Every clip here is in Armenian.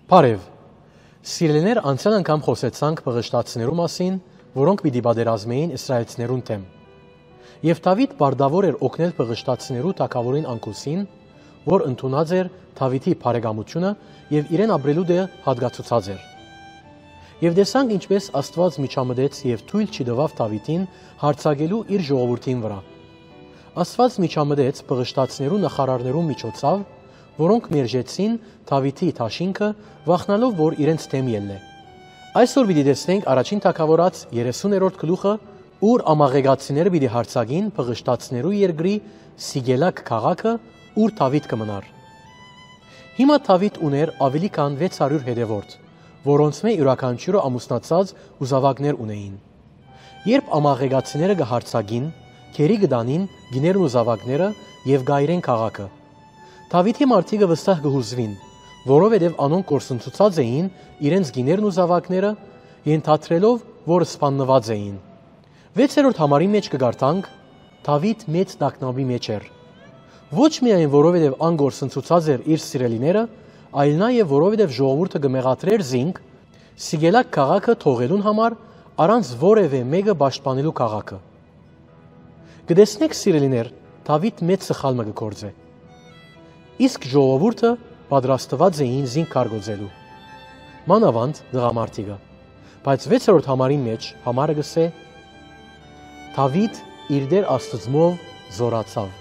Բարև, սիրելիներ, անցյալ անգամ խոսեցանք պղշտացիներու մասին, որոնք պիտի պատերազմեին իսրայելցիներուն դեմ։ Եվ Դավիթ բարդավոր էր օգնել պղշտացիներու թագավորին Անկուսին, որ ընդունած էր Դավիթի բարեկամությունը եւ իրեն ապրելու դե հատկացուցած էր։ Եվ տեսանք ինչպես Աստված միջամտեց եւ թույլ չտվավ Դավիթին հարձակելու իր ժողովրդին վրա։ Աստված միջամտեց պղշտացիներու նախարարներու միջոցով, որոնք մերժեցին Դավիթի դաշինքը, վախնալով, որ իրենց դեմ ելնե։ Այսօր պիտի տեսնենք առաջին թագավորաց 30-րդ գլուխը, ուր ամաղեգացիները պիտի հարձակին պղշտացիներու երկրի Սիգելակ քաղաքը, ուր Դավիթ կմնար։ Հիմա Դավիթ ուներ ավելի քան 600 հետևորդ, որոնց մեջ յուրաքանչյուրը ամուսնացած ու զավակներ ունեին։ Երբ ամաղեգացիները կհարձակին, քերի կդանին գիներն ու զավակները եւ գայրեն քաղաքը։ Դավիթի մարդիկը վստահ կհուզվին, որովհետև անոնք կորսնցուցած էին իրենց գիներն ու զավակները, ենթադրելով, որ սպաննված էին։ 6-րդ համարի մեջ կգարտանք Դավիթ մեծ տագնապի մեջ էր։ Ոչ միայն որովհետև ան կորսնցուցած էր իր սիրելիները, այլ նաև որովհետև ժողովուրդը կմեղադրեր զինք Սիգելակ քաղաքը թողելուն համար առանց որևէ մեկը պաշտպանելու քաղաքը։ Կտեսնեք սիրելիներ, Դավիթ մեծ սխալ մը կգործե։ Իսկ ժողովուրդը պատրաստված էին զինք կարգոծելու։ Մանավանդ դղամարդիկը։ Բայց 6-րդ համարի մեջ համարը գսե Դավիթ իր դեր Աստծմով զորացավ։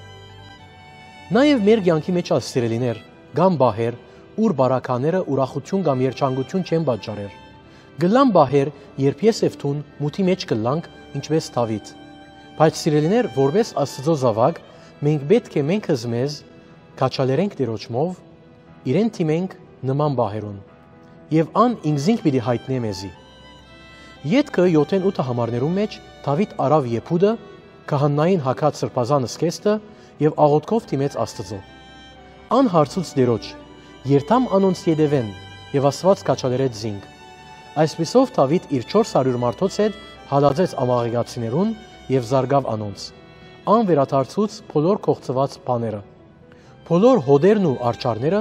Նաև մեր կյանքի մեջ սիրելիներ կամ բահեր, ուր բարակաները ուրախություն կամ երջանկություն չեն պատճառեր։ Գլան բահեր, երբ ես եւ թուն մութի մեջ կլանք, ինչպես Դավիթ։ Բայց սիրելիներ, որպես Աստծո զավակ, մենք պետք է մենք մեզ քաչալերենք Տիրոջմով, իրեն թիմենք նման բահերուն։ Եվ ան ինքզինք պիտի հայտնե մեզի։ Ետքը 7-8 համարներում մեջ Դավիթ արավ Եփուդը, քահանային հակած սրբազան սկեստը եւ աղոթքով թիմեց Աստծո։ Ան հարցուց Տիրոջ. «Երթամ անոնց յետևեն» եւ Աստված քաչալերեց զինք։ Այսպիսով Դավիթ իր 400 մարդոց հետ հալածեց ամաղեգացիներուն եւ զարգավ անոնց։ Ան վերադարձուց բոլոր կողծված բաները։ Բոլոր հոդերն ու արջարները,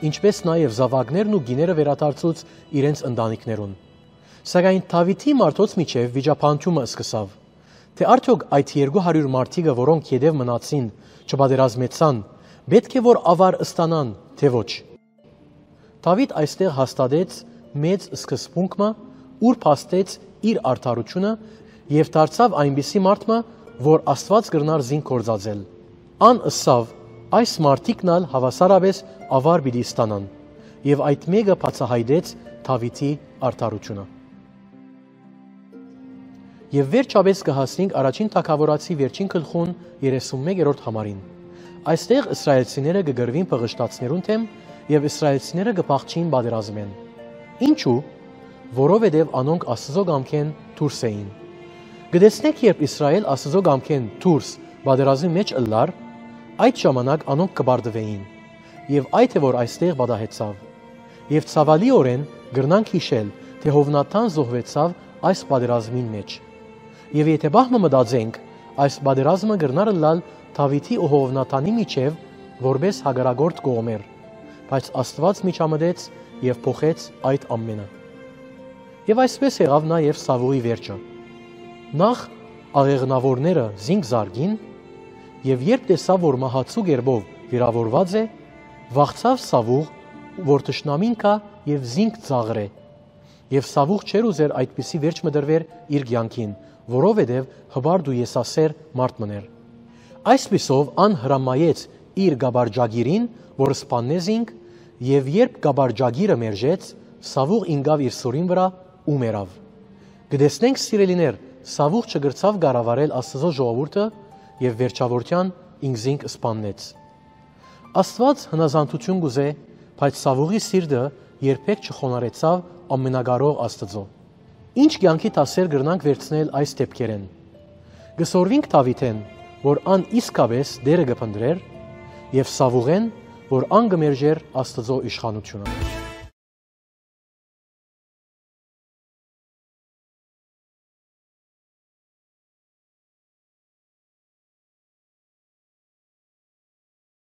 ինչպես նաև զավակներն ու գիները վերադարձուց իրենց ընտանիքներուն։ Սակայն Դավիթի մարդոց միջև վիճաբանությունը սկսավ, թե արդյոք այդ 200 մարդիկը, որոնք յետև մնացին, չպատերազմեցան, պետք է որ ավար ստանան, թե ոչ։ Դավիթ այստեղ հաստատեց մեծ սկզբունքը, ուր փաստեց իր արդարությունը եւ դարձավ այնպիսի մարդը, որ Աստված կրնար զինք կործածել։ Ան ըսավ այս մարդիկն ալ հավասարապես ավար պիտի ստանան, եւ այդ մեկը բացահայտեց Դավիթի արդարությունը։ Եվ վերջապես կհասնենք առաջին թագավորացի վերջին գլխուն 31-րդ համարին։ Այստեղ իսրայելցիները կգրվին պղշտացիներուն դեմ եւ իսրայելցիները կփախչին պատերազմեն։ Ինչու՞։ Որովհետեւ անոնք Աստծո կամքեն դուրս էին։ Գտեսնեք, երբ Իսրայել Աստծո կամքեն դուրս պատերազմի մեջ ըլլար, այդ ժամանակ անոնք կբարդվեին, եւ այդ է որ այստեղ պատահեցավ։ Եվ ցավալիորեն գրնանք հիշել, թե Հովնաթան զոհվեցավ այս պատերազմին մեջ։ Եվ եթե բահմը մտածենք, այս պատերազմը գրնար լալ Դավիթի ու Հովնաթանի միջև որպես հագարագործ կողմեր, բայց Աստված միջամտեց եւ փոխեց այդ ամենը։ Եվ այսպես եղավ նաեւ Սավուղի վերջը։ Նախ աղեղնավորները զինք զարգին, եւ երբ տեսավ, որ մահացու գերբով վիրավորված է, վախցավ Սավուղ, որ թշնամին կա եւ զինք ծաղրե։ Եվ Սավուղ չեր ուզեր այդպիսի վերջ մդրվեր իր կյանքին, որովհետև հբարդ ու եսասեր մարդ մներ։ Այսպիսով ան հրամայեց իր գաբարջագիրին, որ սպաննե զինք, եւ երբ գաբարջագիրը մերժեց, Սավուղ ինգավ իր սուրին վրա ու մեռավ։ Գտեսնենք սիրելիներ, Սավուղ չգրցավ գարավարել Աստծո ժողովուրդը եւ վերջավորության ինքզինք սպաննեց։ Աստված հնազանդություն գուզե, բայց Սավուղի սիրտը երբեք չխոնարեցավ ամենակարող Աստծո։ Ինչ կյանքի դասեր գրնանք վերցնել այս դեպքերեն։ Գսորվինք Դավիթեն, որ ան իսկապես դերը կփնտրեր, եւ Սավուղեն, որ ան կմերժեր Աստծո իշխանությունը։